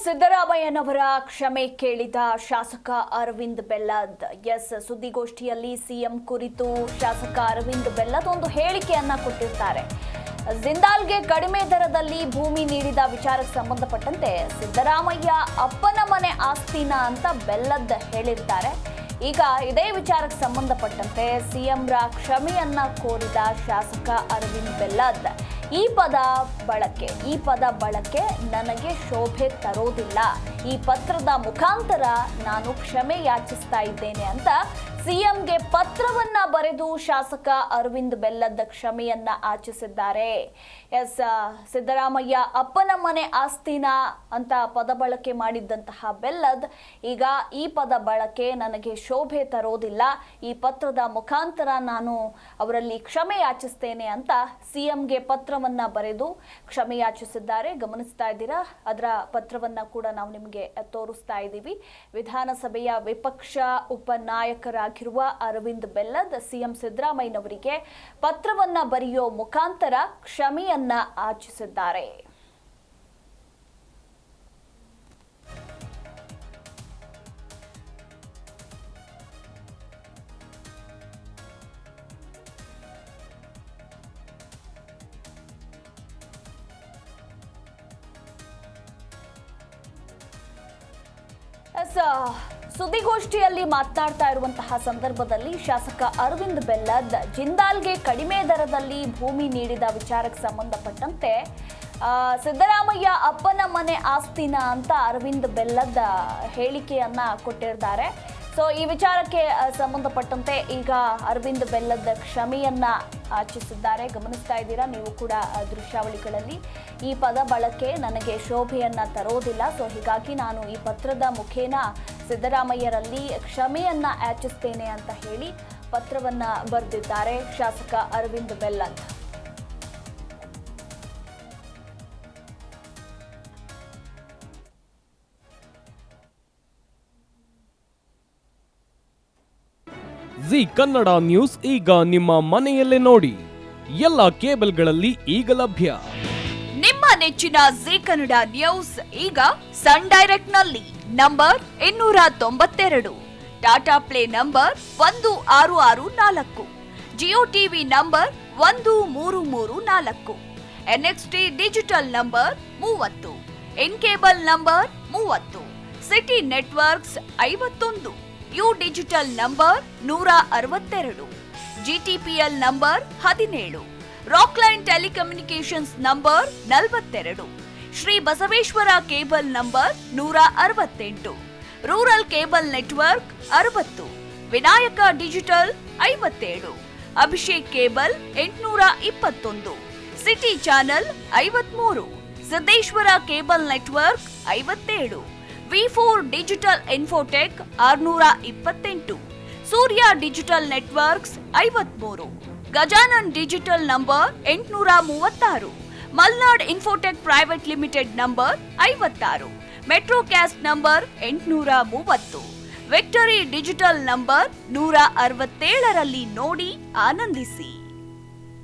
ಸಿದ್ದರಾಮಯ್ಯನವರ ಕ್ಷಮೆ ಕೇಳಿದ ಶಾಸಕ ಅರವಿಂದ್ ಬೆಲ್ಲದ್. ಸುದ್ದಿಗೋಷ್ಠಿಯಲ್ಲಿ ಸಿಎಂ ಕುರಿತು ಶಾಸಕ ಅರವಿಂದ್ ಬೆಲ್ಲದ್ ಒಂದು ಹೇಳಿಕೆಯನ್ನ ಕೊಟ್ಟಿರ್ತಾರೆ. ಜಿಂದಾಲ್ಗೆ ಕಡಿಮೆ ದರದಲ್ಲಿ ಭೂಮಿ ನೀಡಿದ ವಿಚಾರಕ್ಕೆ ಸಂಬಂಧಪಟ್ಟಂತೆ ಸಿದ್ದರಾಮಯ್ಯ ಅಪ್ಪನ ಮನೆ ಆಸ್ತಿನ ಅಂತ ಬೆಲ್ಲದ್ ಹೇಳಿರ್ತಾರೆ. ಈಗ ಇದೇ ವಿಚಾರಕ್ಕೆ ಸಂಬಂಧಪಟ್ಟಂತೆ ಸಿಎಂರ ಕ್ಷಮೆಯನ್ನ ಕೋರಿದ ಶಾಸಕ ಅರವಿಂದ್ ಬೆಲ್ಲದ್ ಈ ಪದ ಬಳಕೆ ನನಗೆ ಶೋಭೆ ತರೋದಿಲ್ಲ. ಈ ಪತ್ರದ ಮುಖಾಂತರ ನಾನು ಕ್ಷಮೆ ಯಾಚಿಸ್ತಾ ಇದ್ದೇನೆ ಅಂತ ಸಿಎಂಗೆ ಪತ್ರವನ್ನ ಬರೆದು ಶಾಸಕ ಅರವಿಂದ್ ಬೆಲ್ಲದ್ ಕ್ಷಮೆಯನ್ನ ಯಾಚಿಸಿದ್ದಾರೆ. ಸಿದ್ದರಾಮಯ್ಯ ಅಪ್ಪನ ಮನೆ ಆಸ್ತಿನ ಅಂತ ಪದ ಬಳಕೆ ಮಾಡಿದ್ದಂತಹ ಬೆಲ್ಲದ್ ಈಗ ಈ ಪದ ಬಳಕೆ ನನಗೆ ಶೋಭೆ ತರೋದಿಲ್ಲ. ಈ ಪತ್ರದ ಮುಖಾಂತರ ನಾನು ಅವರಲ್ಲಿ ಕ್ಷಮೆ ಯಾಚಿಸ್ತೇನೆ ಅಂತ ಸಿಎಂಗೆ ಪತ್ರವನ್ನ ಬರೆದು ಕ್ಷಮೆ ಯಾಚಿಸಿದ್ದಾರೆ. ಗಮನಿಸ್ತಾ ಇದ್ದೀರಾ, ಅದರ ಪತ್ರವನ್ನ ಕೂಡ ನಾವು ನಿಮಗೆ ತೋರಿಸ್ತಾ ಇದ್ದೀವಿ. ವಿಧಾನಸಭೆಯ ವಿಪಕ್ಷ ಉಪನಾಯಕರಾಗಿರುವ ಅರವಿಂದ್ ಬೆಲ್ಲದ್ ಸಿಎಂ ಸಿದ್ದರಾಮಯ್ಯನವರಿಗೆ ಪತ್ರವನ್ನ ಬರೆಯೋ ಮುಖಾಂತರ ಕ್ಷಮೆಯನ್ನ ಯಾಚಿಸಿದ್ದಾರೆ. ಸುದ್ದಿಗೋಷ್ಠಿಯಲ್ಲಿ ಮಾತನಾಡ್ತಾ ಇರುವಂತಹ ಸಂದರ್ಭದಲ್ಲಿ ಶಾಸಕ ಅರವಿಂದ್ ಬೆಲ್ಲದ್ ಜಿಂದಾಲ್ಗೆ ಕಡಿಮೆ ದರದಲ್ಲಿ ಭೂಮಿ ನೀಡಿದ ವಿಚಾರಕ್ಕೆ ಸಂಬಂಧಪಟ್ಟಂತೆ ಸಿದ್ದರಾಮಯ್ಯ ಅಪ್ಪನ ಮನೆ ಆಸ್ತಿನ ಅಂತ ಅರವಿಂದ್ ಬೆಲ್ಲದ್ ಹೇಳಿಕೆಯನ್ನ ಕೊಟ್ಟಿದ್ದಾರೆ. ಈ ವಿಚಾರಕ್ಕೆ ಸಂಬಂಧಪಟ್ಟಂತೆ ಈಗ ಅರವಿಂದ್ ಬೆಲ್ಲದ್ ಕ್ಷಮೆಯನ್ನ ಯಾಚಿಸಿದ್ದಾರೆ. ಗಮನಿಸ್ತಾ ಇದ್ದೀರಾ ನೀವು ಕೂಡ ದೃಶ್ಯಾವಳಿಗಳಲ್ಲಿ. ಈ ಪದ ಬಳಕೆ ನನಗೆ ಶೋಭೆಯನ್ನ ತರೋದಿಲ್ಲ. ಹೀಗಾಗಿ ನಾನು ಈ ಪತ್ರದ ಮುಖೇನ ಸಿದ್ದರಾಮಯ್ಯರಲ್ಲಿ ಕ್ಷಮೆಯನ್ನ ಯಾಚಿಸ್ತೇನೆ ಅಂತ ಹೇಳಿ ಪತ್ರವನ್ನ ಬರೆದಿದ್ದಾರೆ ಶಾಸಕ ಅರವಿಂದ್ ಬೆಲ್ಲದ್. ಜಿ ಕನ್ನಡ ನ್ಯೂಸ್ ಈಗ ನಿಮ್ಮ ಮನೆಯಲ್ಲೇ ನೋಡಿ. ಎಲ್ಲ ಕೇಬಲ್ಗಳಲ್ಲಿ ಈಗ ಲಭ್ಯ. ನಿಮ್ಮ ನೆಚ್ಚಿನ ಜಿ ಕನ್ನಡ ನ್ಯೂಸ್ ಈಗ ಸನ್ ಡೈರೆಕ್ಟ್ ನಲ್ಲಿ number 292, Tata play number 1664, Jio TV number 1334, NXT digital number 30, in cable number 30, city networks 51, U digital number 162, GTPL number 17, Rockline telecommunications number 42, Shri Basaveshwara cable number 168, rural cable network 60, Vinayaka digital 57, Abhishek cable 821, city channel 53, Siddeshwara cable network 57, V4 digital Infotech 628, Surya digital networks 53, Gajanan digital number 836, Malnad Infotech private limited number 56, Metrocast number 830, Victory digital number 167ರಲ್ಲಿ ನೋಡಿ ಆನಂದಿಸಿ.